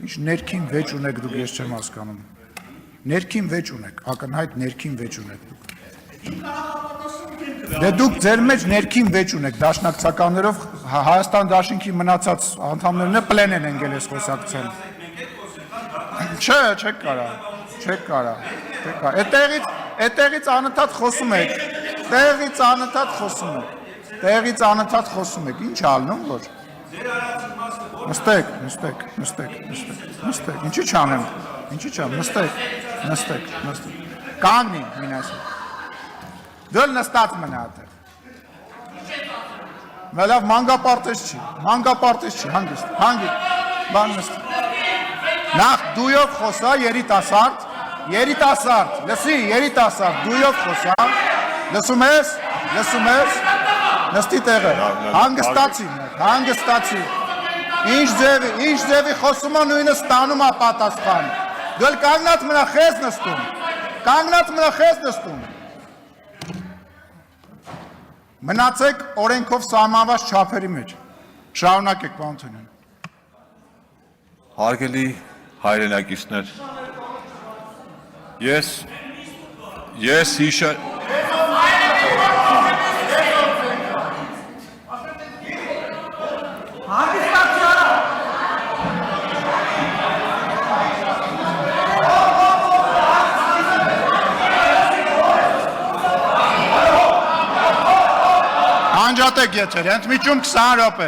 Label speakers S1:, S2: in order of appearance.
S1: Ինչ ներքին վեճ ունեք դուք, ես չեմ հասկանում։ Ներքին վեճ ունեք, ակնհայտ ներքին վեճ ունեք դուք։ Դե դուք ձեր մեջ ներքին վեճ ունեք, դաշնակցականներով Հայաստան դաշինքի մնացած անդամներն պլեն են ընկել այս խոսակցել։ Չէ, չեք կարա։ Այդտեղից անընդհատ խոսում եք։ Տեղից անընդհատ խոսում եք։ Ինչ ալնում որ։ Նստեք։ Ինչի՞ չանեմ։ Նստեք։ Կանգնի, մինասի։ Դու նստած մնա այդտեղ։ Լավ մանգապարտեզ չի, հանգիստ, բան նստի։ Նախ դույով խոսա երիտասարդ, լսի երիտասարդ, դույով խոսա, լսում ես, նստի տեղը, հանգստացի, ինչ ձևի խոսում է նույնը ստանում է պատասխան, դու կանգնած մնա խես նստում, մնացեք օրենքով սահմանված չափերի մեջ, շարունակեք Պանթոնյան։
S2: Հարգելի հայրենակիցներ, ես հիշա
S1: Անջատեք եթեր, ընդմիջում 20 րոպե։